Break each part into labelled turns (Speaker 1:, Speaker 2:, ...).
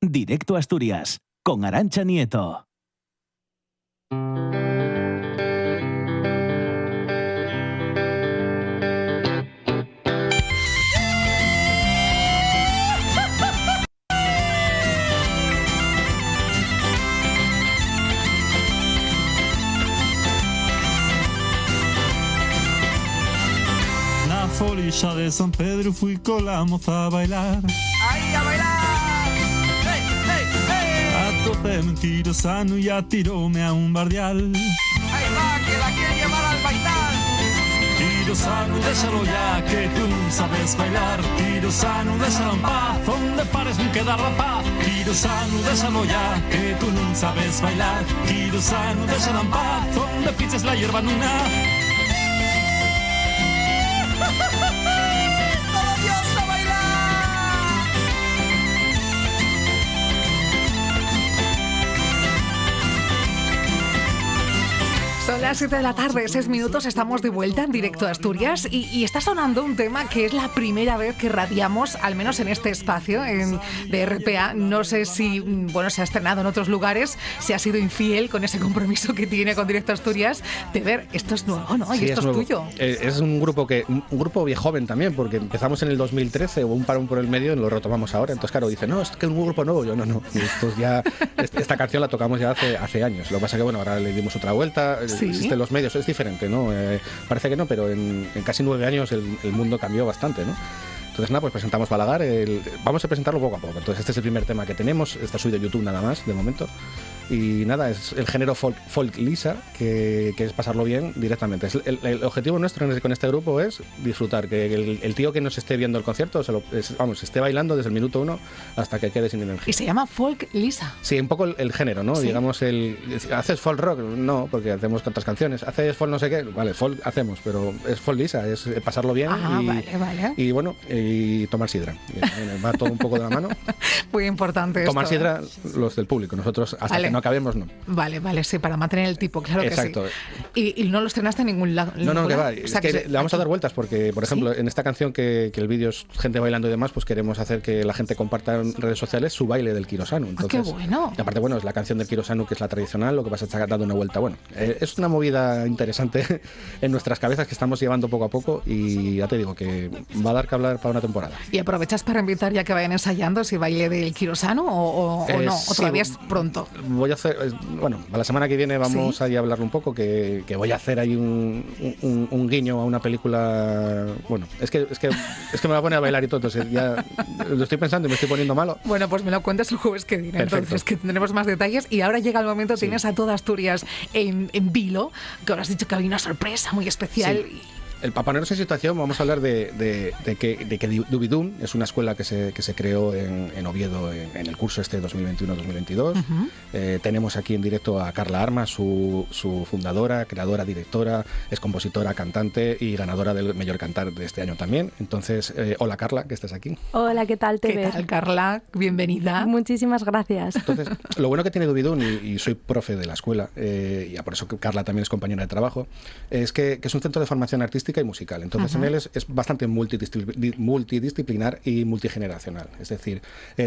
Speaker 1: Directo a Asturias, con Arantxa Nieto.
Speaker 2: Na folilla de San Pedro fui con la moza a bailar.
Speaker 3: ¡Ahí a bailar! ¡Hey, hey, hey!
Speaker 2: Atopé un quirosano y atiróme a un bardial.
Speaker 3: ¡Ahí va, que la quiere llevar al bailar!
Speaker 2: Quirosano, déjalo ya, que tú no sabes bailar. Quirosano, déjalo en paz, donde pares no queda rapaz. Quirosano, déjalo ya, que tú no sabes bailar. Quirosano, déjalo en paz, donde pises la hierba nuna.
Speaker 3: ¡Todo Dios a bailar!
Speaker 4: Son las 7 de la tarde, 6 minutos, estamos de vuelta en Directo a Asturias y está sonando un tema que es la primera vez que radiamos, al menos en este espacio, de RPA. No sé si, bueno, se ha estrenado en otros lugares, si ha sido infiel con ese compromiso que tiene con Directo a Asturias, de ver, esto es nuevo, ¿no?
Speaker 5: Sí,
Speaker 4: y esto es tuyo.
Speaker 5: Es un grupo bien joven también, porque empezamos en el 2013, hubo un parón por el medio y lo retomamos ahora. Entonces, claro, dice, no, es que es un grupo nuevo. Yo, no. Y esto ya, esta canción la tocamos ya hace años. Lo que pasa es que, bueno, ahora le dimos otra vuelta.
Speaker 4: Sí.
Speaker 5: Existen los medios, es diferente, ¿no? Parece que no, pero en casi 9 años el mundo cambió bastante, ¿no? Entonces, nada, pues presentamos Balagar. Vamos a presentarlo poco a poco. Entonces, este es el primer tema que tenemos. Está subido a YouTube nada más, de momento. Y nada, es el género folk lisa, que es pasarlo bien directamente. El objetivo nuestro con este grupo es disfrutar, que el tío que nos esté viendo el concierto esté bailando desde el minuto 1 hasta que quede sin energía.
Speaker 4: Y se llama folk lisa.
Speaker 5: Sí, un poco el género, ¿no?
Speaker 4: Sí.
Speaker 5: Digamos, ¿haces folk rock? No, porque hacemos otras canciones. ¿Haces folk no sé qué? Vale, folk hacemos, pero es folk lisa, es pasarlo bien
Speaker 4: Vale.
Speaker 5: y bueno, y tomar sidra. Va todo un poco de la mano.
Speaker 4: Muy importante
Speaker 5: Tomar
Speaker 4: esto,
Speaker 5: sidra los del público, nosotros hasta
Speaker 4: Vale.
Speaker 5: que no acabemos no.
Speaker 4: Vale, sí, para mantener el tipo, claro.
Speaker 5: Exacto.
Speaker 4: Que sí. Y no lo estrenaste en ningún lado.
Speaker 5: No, que va. Es que le vamos a dar vueltas porque, por ejemplo, en esta canción que el vídeo es gente bailando y demás, pues queremos hacer que la gente comparta en redes sociales su baile del Quirosano. Entonces,
Speaker 4: ¡qué bueno!
Speaker 5: Y aparte, bueno, es la canción del Quirosano que es la tradicional, lo que pasa es estar dando una vuelta. Bueno, es una movida interesante en nuestras cabezas que estamos llevando poco a poco y ya te digo que va a dar que hablar para una temporada.
Speaker 4: ¿Y aprovechas para invitar ya que vayan ensayando si baile del Quirosano o no? ¿O todavía es pronto?
Speaker 5: Voy a hacer, bueno, a la semana que viene vamos ahí a hablarlo un poco, que voy a hacer ahí un guiño a una película. Bueno, es que me va a poner a bailar y todo, entonces ya lo estoy pensando y me estoy poniendo malo.
Speaker 4: Bueno, pues me lo cuentas el jueves que viene.
Speaker 5: Perfecto.
Speaker 4: Entonces, que tendremos más detalles. Y ahora llega el momento, tienes a toda Asturias en vilo, que ahora has dicho que hay una sorpresa muy especial.
Speaker 5: Sí. El Para ponernos en situación, vamos a hablar de que Dubidum es una escuela que se creó en Oviedo en el curso este 2021-2022. Tenemos aquí en directo a Carla Armas, su fundadora, creadora, directora, es compositora, cantante y ganadora del Mejor Cantar de este año también. Entonces, hola Carla, que estás aquí.
Speaker 6: Hola, ¿qué tal,
Speaker 4: ¿Qué tal, Carla? Bienvenida.
Speaker 6: Muchísimas gracias.
Speaker 5: Entonces, lo bueno que tiene Dubidum, y soy profe de la escuela, y por eso que Carla también es compañera de trabajo, es que es un centro de formación artística y musical. Entonces, en él es bastante multidisciplinar y multigeneracional. Es decir,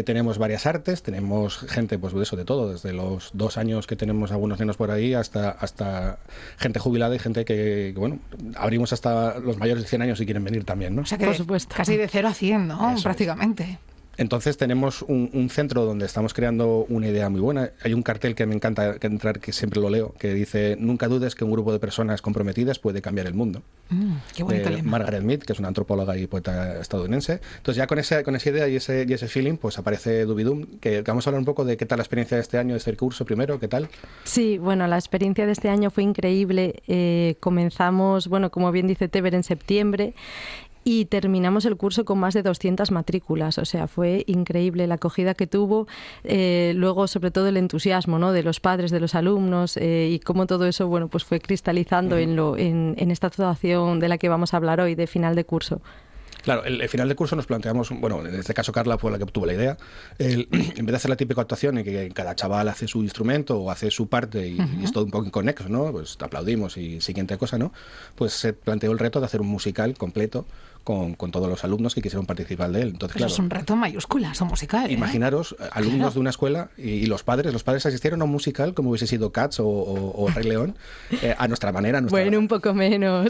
Speaker 5: tenemos varias artes, tenemos gente, pues de eso, de todo, desde los 2 años que tenemos algunos nenos por ahí hasta gente jubilada y gente que, bueno, abrimos hasta los mayores de 100 años si quieren venir también, ¿no?
Speaker 4: O sea que
Speaker 6: Por supuesto.
Speaker 4: casi de 0 a 100, ¿no?
Speaker 5: Eso
Speaker 4: Prácticamente.
Speaker 5: Entonces tenemos un centro donde estamos creando una idea muy buena. Hay un cartel que me encanta entrar, que siempre lo leo, que dice: nunca dudes que un grupo de personas comprometidas puede cambiar el mundo.
Speaker 4: Qué bonito lema.
Speaker 5: Margaret Mead, que es una antropóloga y poeta estadounidense. Entonces ya con esa idea y ese feeling, pues aparece Dubidum, que vamos a hablar un poco de qué tal la experiencia de este año, de este curso primero, ¿qué tal?
Speaker 6: Sí, bueno, la experiencia de este año fue increíble. Comenzamos, bueno, como bien dice Teber, en septiembre. Y terminamos el curso con más de 200 matrículas, o sea, fue increíble la acogida que tuvo, luego sobre todo el entusiasmo, ¿no?, de los padres, de los alumnos, y cómo todo eso, bueno, pues fue cristalizando en esta actuación de la que vamos a hablar hoy, de final de curso.
Speaker 5: Claro, el final del curso nos planteamos, bueno, en este caso Carla fue la que tuvo la idea, en vez de hacer la típica actuación en que cada chaval hace su instrumento o hace su parte y es todo un poco inconexo, ¿no? Pues te aplaudimos y siguiente cosa, ¿no? Pues se planteó el reto de hacer un musical completo con todos los alumnos que quisieron participar de él. Entonces,
Speaker 4: Pero
Speaker 5: claro,
Speaker 4: es un reto en mayúsculas, un musical.
Speaker 5: Imaginaros, alumnos de una escuela y los padres asistieron a un musical como hubiese sido Cats o Rey León, a nuestra manera.
Speaker 6: Bueno, un poco menos.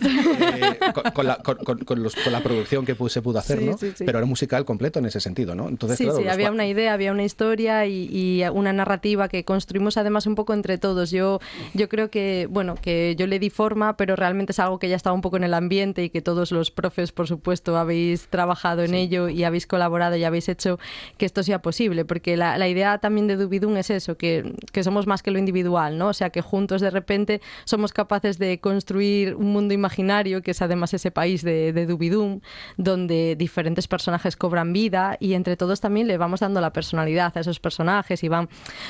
Speaker 5: Con la producción que se pudo hacer, ¿no?
Speaker 6: Sí.
Speaker 5: Pero era un musical completo en ese sentido, ¿no? Entonces, claro,
Speaker 6: sí, había una idea, había una historia y una narrativa que construimos además un poco entre todos. Yo creo que, bueno, que yo le di forma, pero realmente es algo que ya estaba un poco en el ambiente y que todos los profes, por supuesto, habéis trabajado en ello y habéis colaborado y habéis hecho que esto sea posible, porque la idea también de Dubidum es eso, que somos más que lo individual, ¿no? O sea, que juntos de repente somos capaces de construir un mundo imaginario, que es además ese país de Dubidum, donde diferentes personajes cobran vida y entre todos también le vamos dando la personalidad a esos personajes y van...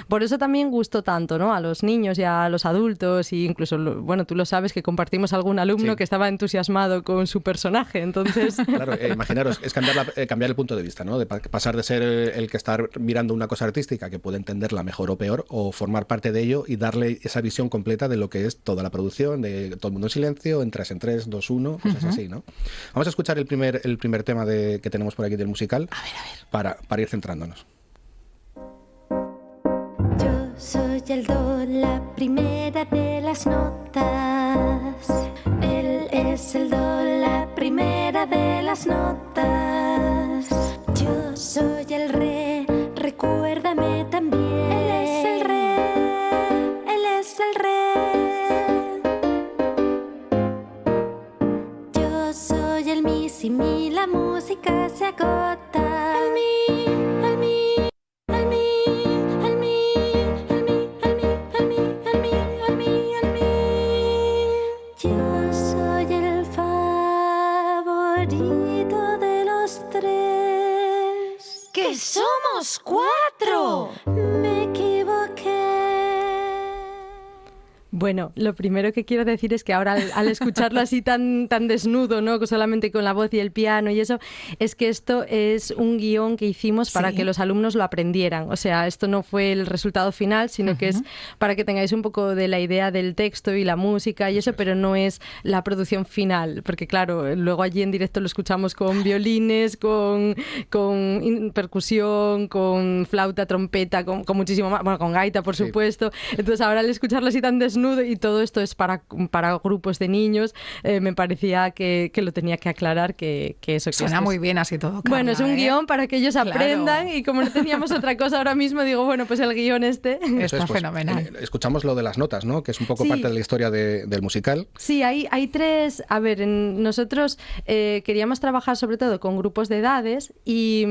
Speaker 6: Por eso también gustó tanto, ¿no? A los niños y a los adultos y incluso, bueno, tú lo sabes que compartimos algún alumno que estaba entusiasmado con su personaje, entonces...
Speaker 5: Claro, imaginaros, es cambiar el punto de vista, ¿no? De pasar de ser el que está mirando una cosa artística que puede entenderla mejor o peor, o formar parte de ello y darle esa visión completa de lo que es toda la producción, de todo el mundo en silencio, en 3 en 3, 2, 1, cosas así, ¿no? Vamos a escuchar el primer tema que tenemos por aquí del musical.
Speaker 4: A ver.
Speaker 5: Para ir centrándonos.
Speaker 7: Yo soy el do, la primera de las notas. Él es el do, la primera de las notas. Yo soy el re, recuérdame también. Él es el re, él es el re. Yo soy el mi, si mi, la música se agota. El mi, el mi. ¡Somos 4! Me equivoqué.
Speaker 6: Bueno, lo primero que quiero decir es que ahora al escucharlo así tan desnudo, ¿no? Solamente con la voz y el piano y eso, es que esto es un guión que hicimos para que los alumnos lo aprendieran. O sea, esto no fue el resultado final, sino que es para que tengáis un poco de la idea del texto y la música y eso, pero no es la producción final. Porque claro, luego allí en directo lo escuchamos con violines, con percusión, con flauta, trompeta, con muchísimo más, bueno, con gaita, por supuesto. Entonces ahora al escucharlo así tan desnudo y todo esto es para grupos de niños, me parecía que lo tenía que aclarar que eso...
Speaker 4: Suena muy bien así todo, Carla,
Speaker 6: bueno, es un guión para que ellos aprendan y como no teníamos otra cosa ahora mismo, digo, bueno, pues el guión está
Speaker 5: pues,
Speaker 4: fenomenal.
Speaker 5: Escuchamos lo de las notas, ¿no? Que es un poco parte de la historia del musical.
Speaker 6: Sí, hay 3... A ver, nosotros queríamos trabajar sobre todo con grupos de edades y,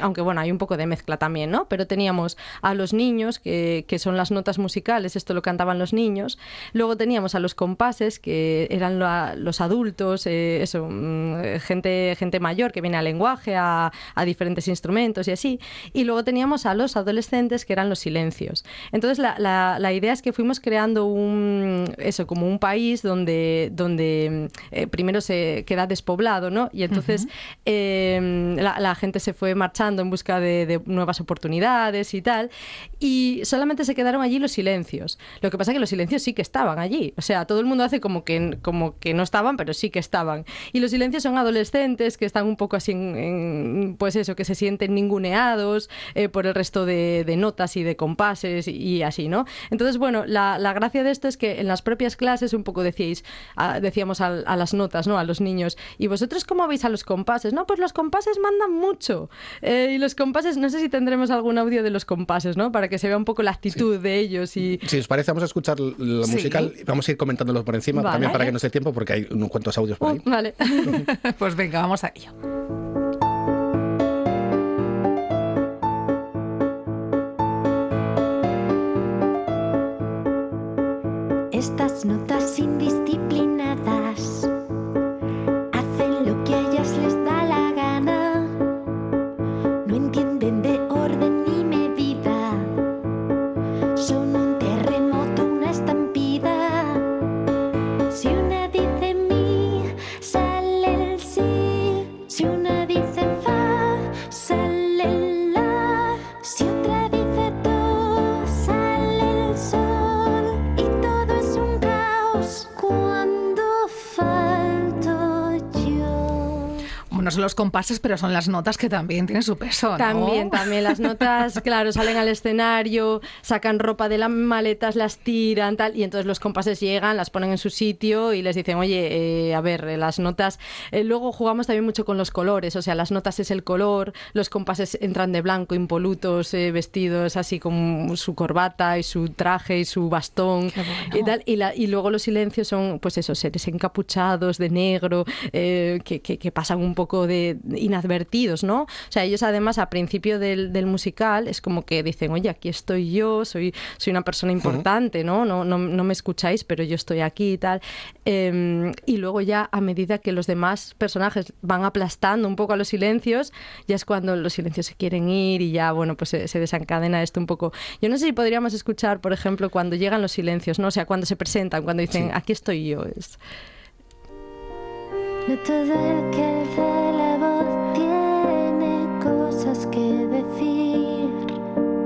Speaker 6: aunque bueno, hay un poco de mezcla también, ¿no? Pero teníamos a los niños, que son las notas musicales, esto lo cantaban los niños. Luego teníamos a los compases, que eran los adultos, gente mayor que viene al lenguaje, a diferentes instrumentos y así. Y luego teníamos a los adolescentes, que eran los silencios. Entonces la idea es que fuimos creando como un país donde primero se queda despoblado, ¿no? Y entonces la gente se fue marchando en busca de nuevas oportunidades y tal. Y solamente se quedaron allí los silencios. Lo que pasa es que los silencios sí que estaban allí. O sea, todo el mundo hace como que no estaban, pero sí que estaban. Y los silencios son adolescentes que están un poco así, pues eso, que se sienten ninguneados por el resto de notas y de compases y así, ¿no? Entonces, bueno, la gracia de esto es que en las propias clases un poco decíamos a las notas, ¿no? A los niños, ¿y vosotros cómo veis a los compases? No, pues los compases mandan mucho. Y los compases, no sé si tendremos algún audio de los compases, ¿no? Para que se vea un poco la actitud de ellos. Y...
Speaker 5: Si os parece, vamos a escuchar la musical. Vamos a ir comentándolos por encima, también para que nos dé tiempo, porque hay unos cuantos audios por ahí.
Speaker 6: Vale.
Speaker 4: Pues venga, vamos a ello.
Speaker 7: Estas notas indisciplinadas hacen lo que a ellas les da la gana. No entienden de orden ni medida. Son un terremoto, una estampida. Si una dice mi, sale el sí. Si una
Speaker 4: son los compases, pero son las notas que también tienen su peso, ¿no?
Speaker 6: También las notas, claro, salen al escenario, sacan ropa de las maletas, las tiran, tal, y entonces los compases llegan, las ponen en su sitio y les dicen, oye, a ver, las notas... luego jugamos también mucho con los colores, o sea, las notas es el color, los compases entran de blanco, impolutos, vestidos así con su corbata y su traje y su bastón y tal, y luego los silencios son, pues eso, seres encapuchados de negro, que pasan un poco de inadvertidos, ¿no? O sea, ellos además a principio del musical es como que dicen, oye, aquí estoy yo, soy una persona importante, ¿no? No me escucháis, pero yo estoy aquí y tal. Y luego ya a medida que los demás personajes van aplastando un poco a los silencios, ya es cuando los silencios se quieren ir y ya, bueno, pues se desencadena esto un poco. Yo no sé si podríamos escuchar, por ejemplo, cuando llegan los silencios, ¿no? O sea, cuando se presentan, cuando dicen, aquí estoy yo.
Speaker 7: No todo el que alza la voz tiene cosas que decir.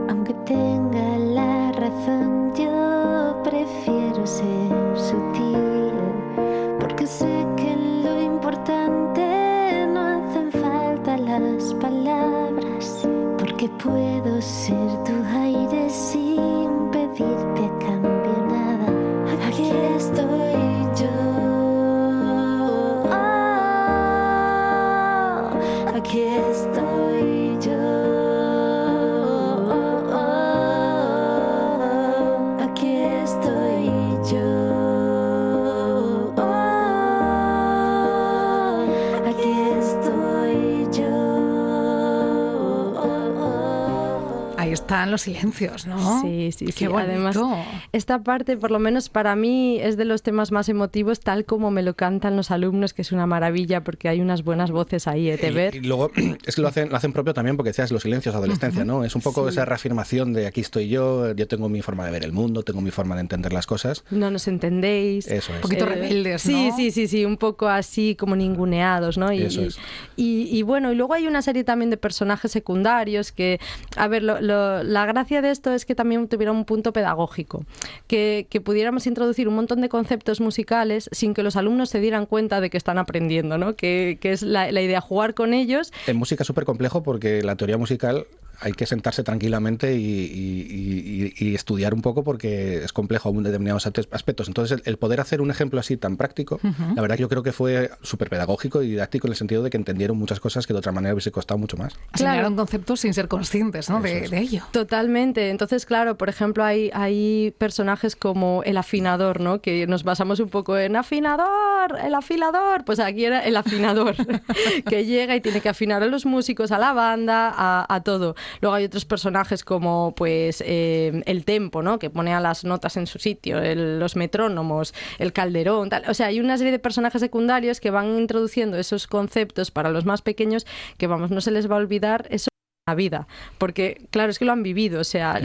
Speaker 7: Aunque tenga la razón, yo prefiero ser sutil, porque sé que en lo importante no hacen falta las palabras, porque puedo ser tu aire sin pedirte a cambio nada. Aquí estoy yo. Aquí estoy yo, aquí estoy yo, aquí estoy yo.
Speaker 4: Ahí están los silencios, ¿no?
Speaker 6: Sí.
Speaker 4: Qué bonito.
Speaker 6: Además, esta parte, por lo menos para mí, es de los temas más emotivos, tal como me lo cantan los alumnos, que es una maravilla, porque hay unas buenas voces ahí, Teber.
Speaker 5: Y luego es que lo hacen propio también, porque decías los silencios, adolescencia, ¿no? Es un poco esa reafirmación de aquí estoy yo tengo mi forma de ver el mundo, tengo mi forma de entender las cosas.
Speaker 6: No nos entendéis.
Speaker 5: Eso es.
Speaker 4: Un poquito rebeldes, ¿no?
Speaker 6: Sí, un poco así como ninguneados, ¿no?
Speaker 5: Eso es.
Speaker 6: Y bueno, y luego hay una serie también de personajes secundarios que, a ver, la gracia de esto es que también tuviera un punto pedagógico, que pudiéramos introducir un montón de conceptos musicales sin que los alumnos se dieran cuenta de que están aprendiendo, ¿no? Que es la idea, jugar con ellos.
Speaker 5: En música es súper complejo porque la teoría musical hay que sentarse tranquilamente y estudiar un poco porque es complejo en determinados aspectos. Entonces, el poder hacer un ejemplo así tan práctico, la verdad que yo creo que fue súper pedagógico y didáctico en el sentido de que entendieron muchas cosas que de otra manera hubiese costado mucho más.
Speaker 4: Asimilaron conceptos sin ser conscientes, ¿no? de ello.
Speaker 6: Totalmente. Entonces, claro, por ejemplo, hay personajes como el afinador, ¿no? Que nos basamos un poco en afinador, el afilador. Pues aquí era el afinador, que llega y tiene que afinar a los músicos, a la banda, a todo. Luego hay otros personajes como pues el tempo, ¿no? Que pone a las notas en su sitio, los metrónomos, el calderón, tal. O sea, hay una serie de personajes secundarios que van introduciendo esos conceptos para los más pequeños que, vamos, no se les va a olvidar eso la vida, porque claro, es que lo han vivido, o sea,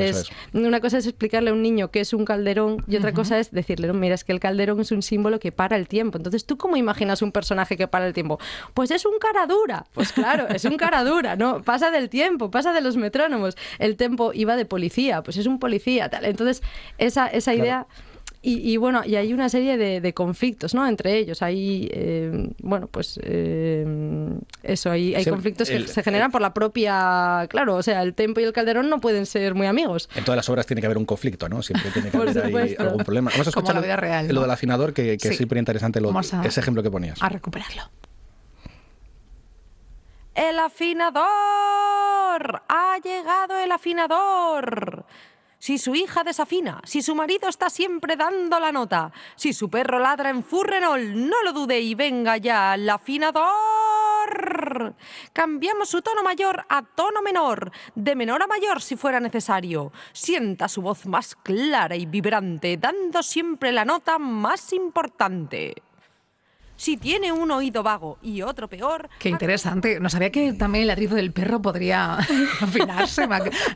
Speaker 6: una cosa es explicarle a un niño qué es un calderón y otra cosa es decirle, mira, es que el calderón es un símbolo que para el tiempo. Entonces, ¿tú cómo imaginas un personaje que para el tiempo? Pues es un cara dura. Pues claro, es un cara dura, ¿no? Pasa del tiempo, pasa de los metrónomos. El tempo iba de policía, pues es un policía, tal. Entonces, esa idea... Y bueno, y hay una serie de conflictos, ¿no? Entre ellos. Hay, bueno, pues eso, hay conflictos que se generan por la propia... Claro, o sea, el tempo y el calderón no pueden ser muy amigos.
Speaker 5: En todas las obras tiene que haber un conflicto, ¿no? Siempre tiene que haber ahí algún problema. Vamos a escuchar
Speaker 4: la vida real, ¿no?
Speaker 5: Lo del afinador, que es súper interesante, ese ejemplo que ponías.
Speaker 4: A recuperarlo.
Speaker 8: ¡El afinador! ¡Ha llegado el afinador! Si su hija desafina, si su marido está siempre dando la nota, si su perro ladra en furrenol, no lo dude y venga ya el afinador. Cambiamos su tono mayor a tono menor, de menor a mayor si fuera necesario. Sienta su voz más clara y vibrante, dando siempre la nota más importante. Si tiene un oído vago y otro peor...
Speaker 4: Qué interesante. No sabía que también el ladrido del perro podría afinarse.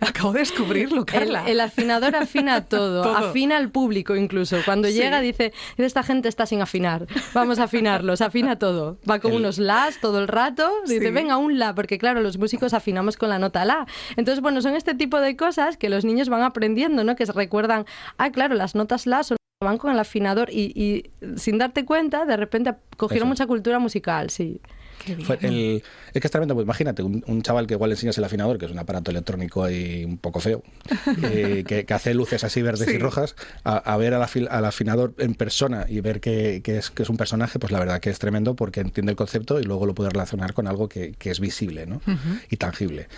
Speaker 4: Acabo de descubrirlo, Carla.
Speaker 6: El afinador afina todo. Afina al público incluso. Cuando llega dice, esta gente está sin afinar. Vamos a afinarlos, afina todo. Va con unos las todo el rato. Dice, venga, un la, porque claro, los músicos afinamos con la nota la. Entonces, bueno, son este tipo de cosas que los niños van aprendiendo, ¿no? Que se recuerdan, claro, las notas la son... van con el afinador y sin darte cuenta, de repente cogieron mucha cultura musical, sí.
Speaker 4: Qué bien.
Speaker 5: Es que es tremendo, pues imagínate, un chaval que igual le enseñas el afinador, que es un aparato electrónico ahí un poco feo, que hace luces así verdes y rojas, a ver al afinador en persona y ver que es un personaje, pues la verdad que es tremendo porque entiende el concepto y luego lo puede relacionar con algo que es visible, ¿no? Y tangible.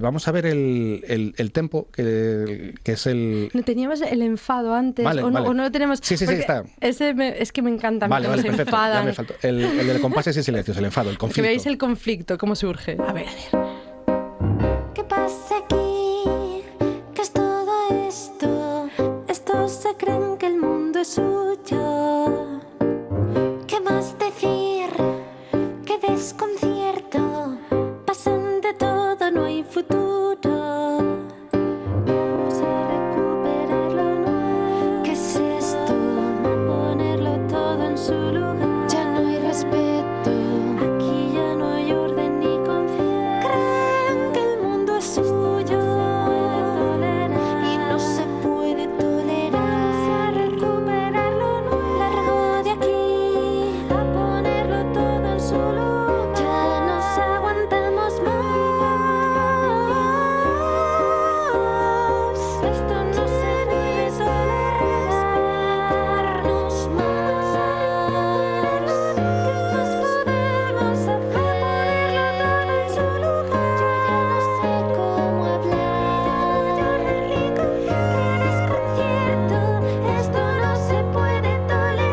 Speaker 5: Vamos a ver el tempo, que es el...
Speaker 6: No teníamos el enfado antes,
Speaker 5: Vale,
Speaker 6: o no lo tenemos.
Speaker 5: Sí, está.
Speaker 6: Es que me encanta,
Speaker 5: Vale,
Speaker 6: cómo se
Speaker 5: perfecto.
Speaker 6: enfadan.
Speaker 5: Ya me faltó. El del compases y silencios, el enfado, el conflicto.
Speaker 6: Que veáis el conflicto, cómo surge.
Speaker 4: A ver.
Speaker 7: ¿Qué pasa aquí? ¿Qué es todo esto? Estos se creen que el mundo es suyo. ¿Qué más decir? ¿Qué desconcierto? Pasan de todo, no hay futuro. Vamos a recuperar lo nuevo. ¿Qué es esto? A ponerlo todo en su lugar. Ya no hay respeto. Aquí ya no hay orden ni confianza. Creen que el mundo es suyo y no se puede tolerar. Vamos a recuperar lo nuevo. Largo de aquí a ponerlo todo en su lugar. Ya nos aguantamos más. Esto no se puede tolerarnos más. ¿Qué más podemos hacer? Ponerlo todo en su lugar. Yo ya no sé cómo hablar. Qué desconcierto. Esto no se puede tolerar.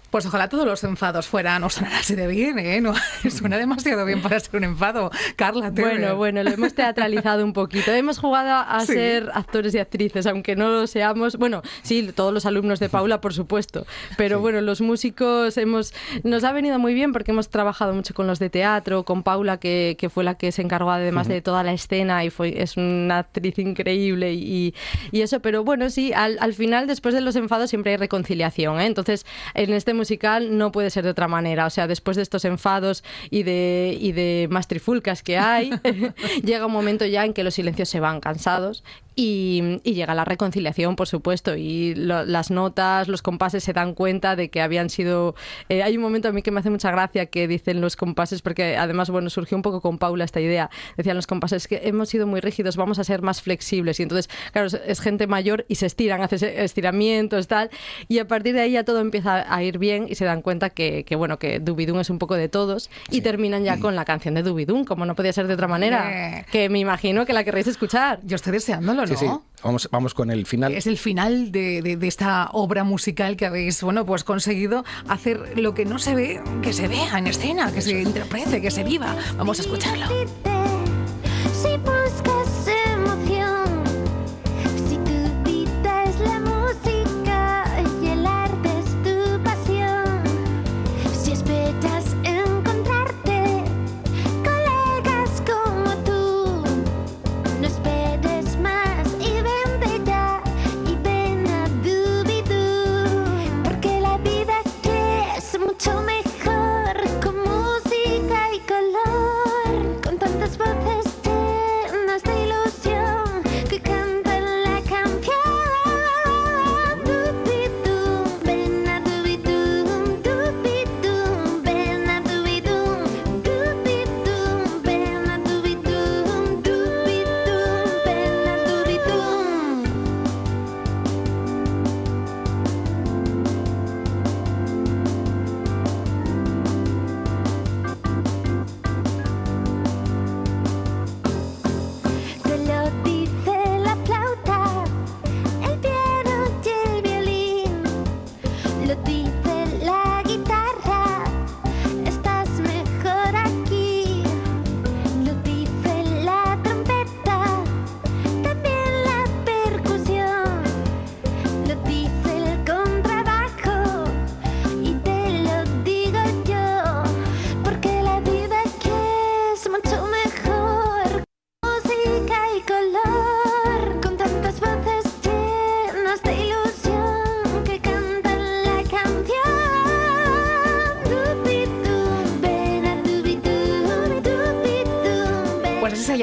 Speaker 4: Pues ojalá todos los enfados fueran o sonaran así de bien, ¿eh? No, suena demasiado bien para ser un enfado. Carla,
Speaker 6: Bueno, lo hemos teatralizado un poquito. Hemos jugado a
Speaker 4: Sí.
Speaker 6: ser actores y actrices, aunque no lo seamos. Bueno, sí, todos los alumnos de Paula, por supuesto. Pero bueno, los músicos nos ha venido muy bien porque hemos trabajado mucho con los de teatro, con Paula, que fue la que se encargó además de toda la escena y es una actriz increíble y eso. Pero bueno, sí, al final, después de los enfados, siempre hay reconciliación, ¿eh? Entonces, en este musical no puede ser de otra manera. O sea, después de estos enfados y de más trifulcas que hay, llega un momento ya en que los silencios se van cansados y llega la reconciliación, por supuesto, y las notas, los compases se dan cuenta de que habían sido... hay un momento a mí que me hace mucha gracia que dicen los compases, porque además, bueno, surgió un poco con Paula esta idea. Decían los compases que hemos sido muy rígidos, vamos a ser más flexibles. Y entonces, claro, es gente mayor y se estiran, hacen estiramientos, tal, y a partir de ahí ya todo empieza a ir bien y se dan cuenta que bueno, que Dubidún es un poco de todos y terminan ya con la canción de Dubidún, como no podía ser de otra manera, que me imagino que la querréis escuchar.
Speaker 4: Yo estoy deseándolo, ¿no?
Speaker 5: Sí. Vamos con el final.
Speaker 4: Es el final de esta obra musical que habéis, bueno, pues conseguido hacer lo que no se ve, que se vea en escena, que se interprete, que se viva. Vamos a escucharlo.
Speaker 7: Si buscas emoción, si tu vida es la música y el arte es tu pasión, si esperas encontrarte colegas como tú, no esperes más y vente ya y ven a Dubidú, porque la vida es mucho mejor con música y color, con tantas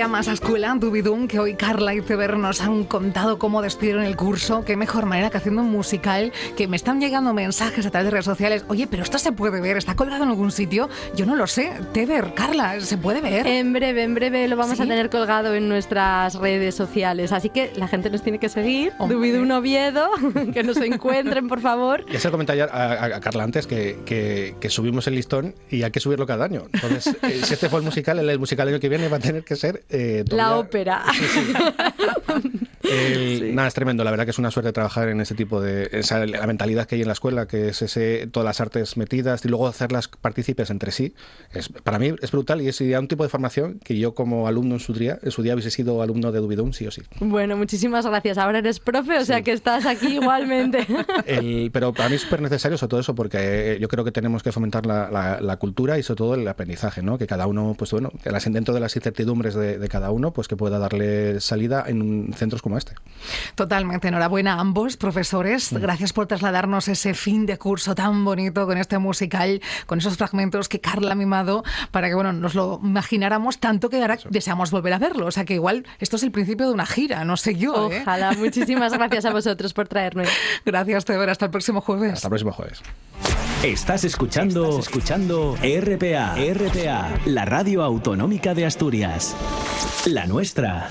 Speaker 4: llamas a escuela, Dubidum, que hoy Carla y Teber nos han contado cómo despidieron el curso. Qué mejor manera que haciendo un musical, que me están llegando mensajes a través de redes sociales. Oye, pero esto se puede ver, ¿está colgado en algún sitio? Yo no lo sé. Teber, Carla, ¿se puede ver?
Speaker 6: En breve lo vamos a tener colgado en nuestras redes sociales. Así que la gente nos tiene que seguir. Dubidum Oviedo, que nos encuentren, por favor.
Speaker 5: Ya se lo comenté a Carla antes que subimos el listón y hay que subirlo cada año. Entonces, si este fue el musical año que viene va a tener que ser...
Speaker 6: la ópera.
Speaker 5: Nada, es tremendo. La verdad que es una suerte trabajar en ese tipo de... la mentalidad que hay en la escuela, que es todas las artes metidas y luego hacerlas partícipes entre sí. Para mí es brutal y es un tipo de formación que yo como alumno en su día hubiese sido alumno de Dubidum sí o sí.
Speaker 6: Bueno, muchísimas gracias. Ahora eres profe, o sea que estás aquí igualmente.
Speaker 5: Pero para mí es súper necesario sobre todo eso, porque yo creo que tenemos que fomentar la cultura y sobre todo el aprendizaje, ¿no? Que cada uno, pues bueno, dentro de las incertidumbres de cada uno, pues que pueda darle salida en centros como este.
Speaker 4: Totalmente. Enhorabuena a ambos profesores. Gracias por trasladarnos ese fin de curso tan bonito con este musical, con esos fragmentos que Carla ha mimado para que, bueno, nos lo imagináramos tanto que ahora deseamos volver a verlo. O sea que igual esto es el principio de una gira, no sé yo.
Speaker 6: Ojalá. Muchísimas gracias a vosotros por traerme.
Speaker 4: Gracias, Teber. Hasta el próximo jueves.
Speaker 5: Hasta el próximo jueves.
Speaker 1: Estás escuchando RPA, la radio autonómica de Asturias. La nuestra.